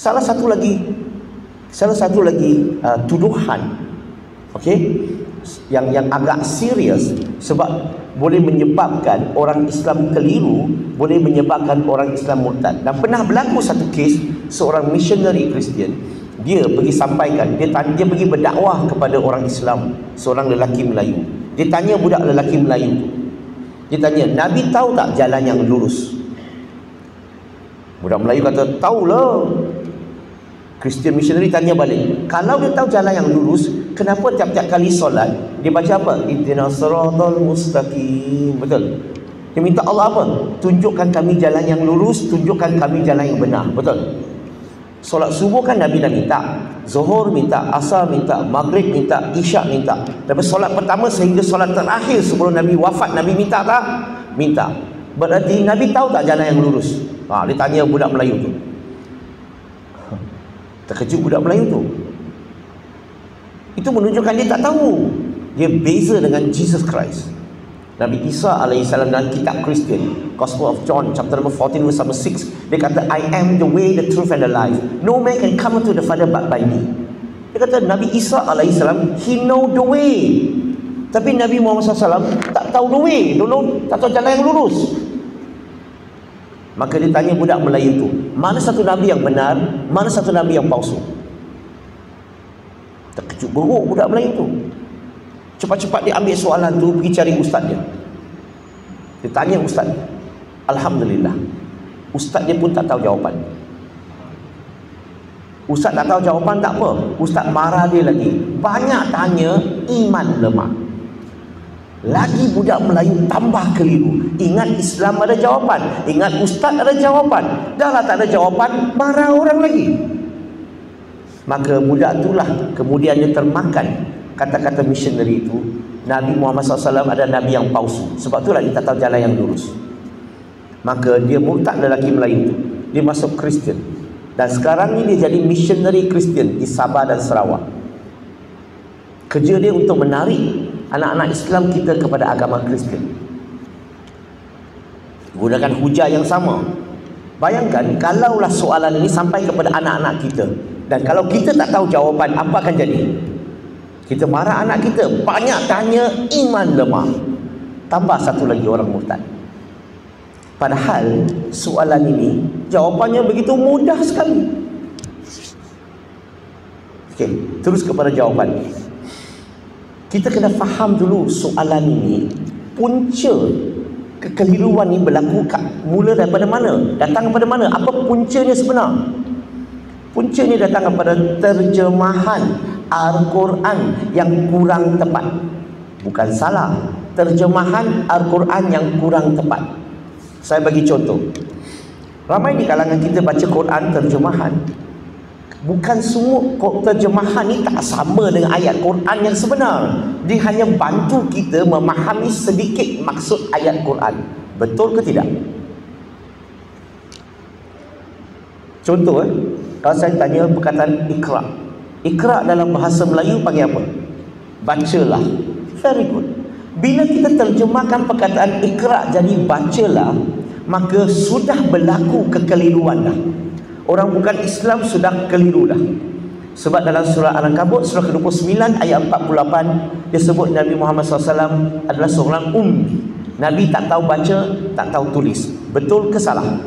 Salah satu lagi tuduhan, okey, yang agak serius, sebab boleh menyebabkan orang Islam keliru, boleh menyebabkan orang Islam murtad. Dan pernah berlaku satu kes, seorang missionary Kristian, dia pergi sampaikan, dia pergi berdakwah kepada orang Islam, seorang lelaki Melayu. Dia tanya budak lelaki Melayu tu, dia tanya, Nabi tahu tak jalan yang lurus? Budak Melayu kata, tahulah. Christian missionary tanya balik, kalau dia tahu jalan yang lurus, kenapa tiap-tiap kali solat dia baca apa? Ihdinas siratal mustaqim. Betul? Dia minta Allah apa? Tunjukkan kami jalan yang lurus, tunjukkan kami jalan yang benar. Betul? Solat subuh kan Nabi dah minta, Zuhur minta, Asar minta, Maghrib minta, Isyak minta. Tapi solat pertama sehingga solat terakhir sebelum Nabi wafat, Nabi minta tak? Minta. Berarti Nabi tahu tak jalan yang lurus? Dia tanya budak Melayu tu. Terkejut budak Melayu tu. Itu menunjukkan dia tak tahu. Dia beza dengan Jesus Christ. Nabi Isa AS dalam kitab Kristian, Gospel of John chapter number 14 verse number 6, dia kata, I am the way, the truth and the life. No man can come to the Father but by me. Dia kata Nabi Isa AS, he know the way. Tapi Nabi Muhammad SAW tak tahu the way, tak tahu jalan yang lurus. Maka dia tanya budak Melayu tu, mana satu Nabi yang benar, mana satu Nabi yang palsu? Terkejut beruk budak Melayu tu. Cepat-cepat dia ambil soalan tu, pergi cari ustaz dia. Dia tanya ustaz. Alhamdulillah, ustaz dia pun tak tahu jawapan. Ustaz tak tahu jawapan, tak apa, ustaz marah dia lagi. Banyak tanya, iman lemah. Lagi budak Melayu tambah keliru. Ingat Islam ada jawapan, ingat ustaz ada jawapan. Dah lah tak ada jawapan, marah orang lagi. Maka budak itulah kemudian dia termakan kata-kata missionary itu, Nabi Muhammad SAW ada Nabi yang palsu. Sebab itulah dia tak tahu jalan yang lurus. Maka dia murtad lelaki Melayu itu, dia masuk Kristian. Dan sekarang ni dia jadi missionary Kristian di Sabah dan Sarawak. Kerja dia untuk menarik anak-anak Islam kita kepada agama Kristian, gunakan hujah yang sama. Bayangkan kalaulah soalan ini sampai kepada anak-anak kita, dan kalau kita tak tahu jawapan, apa akan jadi? Kita marah anak kita, banyak tanya, iman lemah. Tambah satu lagi orang murtad. Padahal soalan ini jawapannya begitu mudah sekali. Okey, terus kepada jawapan. Kita kena faham dulu soalan ini, punca kekeliruan ini berlaku mula daripada mana? Datang daripada mana? Apa puncanya sebenar? Puncanya datang daripada terjemahan Al-Quran yang kurang tepat. Bukan salah, terjemahan Al-Quran yang kurang tepat. Saya bagi contoh. Ramai di kalangan kita baca Quran terjemahan, bukan semua terjemahan ni tak sama dengan ayat Quran yang sebenar. Dia hanya bantu kita memahami sedikit maksud ayat Quran. Betul ke tidak? Contoh, kalau saya tanya perkataan Iqra. Iqra dalam bahasa Melayu panggil apa? Bacalah. Very good. Bila kita terjemahkan perkataan Iqra jadi bacalah, maka sudah berlaku kekeliruan dah. Orang bukan Islam sudah keliru dah. Sebab dalam surah Al-Ankabut surah ke-29 ayat 48, dia sebut Nabi Muhammad SAW adalah seorang ummi. Nabi tak tahu baca, tak tahu tulis. Betul ke salah?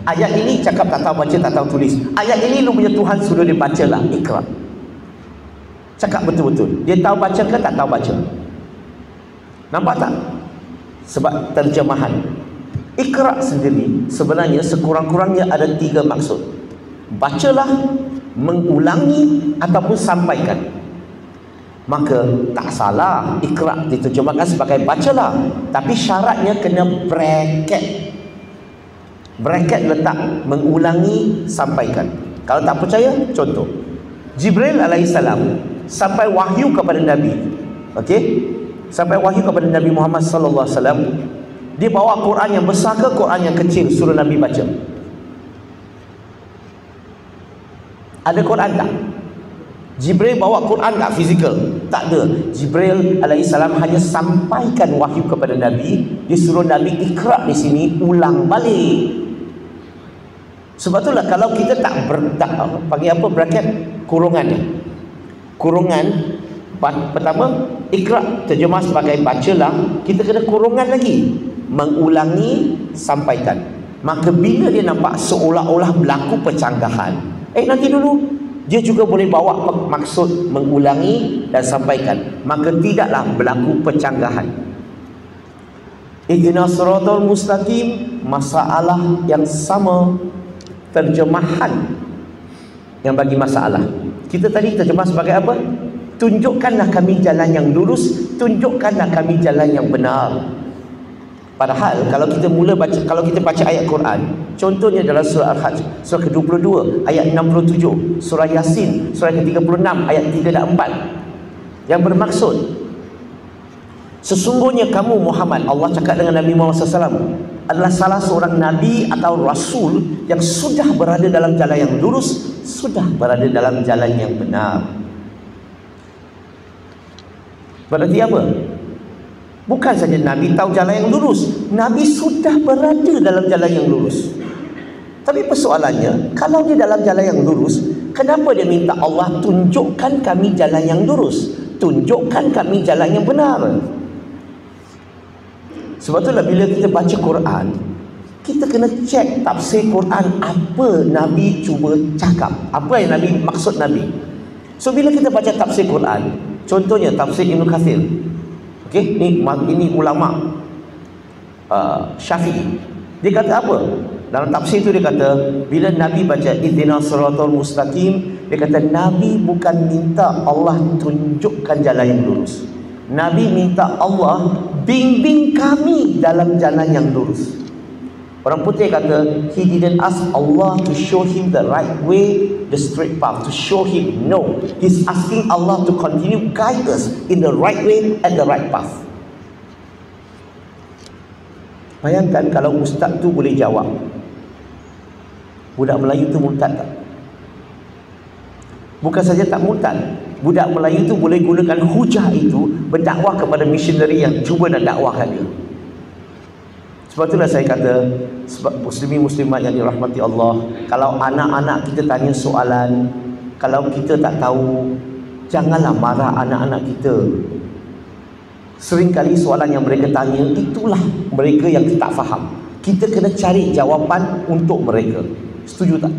Ayat ini cakap tak tahu baca, tak tahu tulis. Ayat ini lu punya Tuhan suruh dia bacalah, Iqra. Cakap betul-betul. Dia tahu baca ke tak tahu baca? Nampak tak? Sebab terjemahan. Iqra sendiri sebenarnya sekurang-kurangnya ada 3 maksud. Bacalah, mengulangi, ataupun sampaikan. Maka tak salah Iqra diterjemahkan sebagai bacalah, tapi syaratnya kena bracket. Bracket letak mengulangi, sampaikan. Kalau tak percaya, contoh Jibril alaihissalam sampai wahyu kepada Nabi, okey, sampai wahyu kepada Nabi Muhammad sallallahu alaihi wasallam. Dia bawa Quran yang besar ke Quran yang kecil suruh Nabi baca? Ada Quran tak? Jibril bawa Quran tak fizikal? Tak ada. Jibril alaihissalam hanya sampaikan wahyu kepada Nabi. Dia suruh Nabi Iqra di sini, ulang balik. Sebab itulah kalau kita tak panggil apa, bracket, kurungan ni. Kurungan pertama, ikra, terjemah sebagai bacalah, kita kena kurungan lagi, mengulangi, sampaikan. Maka bila dia nampak seolah-olah berlaku pencanggahan, nanti dulu, dia juga boleh bawa maksud mengulangi dan sampaikan, maka tidaklah berlaku pencanggahan. Ihdinas siratal mustaqim, masalah yang sama, terjemahan yang bagi masalah. Kita tadi terjemah sebagai apa? Tunjukkanlah kami jalan yang lurus, tunjukkanlah kami jalan yang benar. Padahal kalau kita kalau kita baca ayat Quran, contohnya dalam surah Al-Hajj, surah ke-22 ayat 67, surah Yasin surah ke-36 ayat 3 dan 4, yang bermaksud sesungguhnya kamu Muhammad, Allah cakap dengan Nabi Muhammad SAW, adalah salah seorang nabi atau rasul yang sudah berada dalam jalan yang lurus, sudah berada dalam jalan yang benar. Berarti apa? Bukan saja Nabi tahu jalan yang lurus, Nabi sudah berada dalam jalan yang lurus. Tapi persoalannya, kalau dia dalam jalan yang lurus, kenapa dia minta Allah tunjukkan kami jalan yang lurus, tunjukkan kami jalan yang benar? Sebab itulah bila kita baca Quran, kita kena cek tafsir Quran, apa Nabi cuba cakap, apa yang Nabi maksud Nabi. So bila kita baca tafsir Quran, contohnya tafsir Ibn Kathir, okey, ini ulama Syafi'i, dia kata apa? Dalam tafsir itu dia kata, bila Nabi baca ihdinas siratal mustaqim, dia kata Nabi bukan minta Allah tunjukkan jalan yang lurus, Nabi minta Allah bimbing kami dalam jalan yang lurus. Orang putih kata, he didn't ask Allah to show him the right way, the straight path, to show him. No, he's asking Allah to continue guide us in the right way and the right path. Bayangkan kalau ustaz tu boleh jawab, budak Melayu tu murtad tak? Bukan saja tak murtad, budak Melayu tu boleh gunakan hujah itu berdakwah kepada missionary yang cuba nak dakwahkan dia. Sebab itulah saya kata, sebab muslimin-muslimat yang dirahmati Allah, kalau anak-anak kita tanya soalan, kalau kita tak tahu, janganlah marah anak-anak kita. Seringkali soalan yang mereka tanya, itulah mereka yang tak faham. Kita kena cari jawapan untuk mereka. Setuju tak?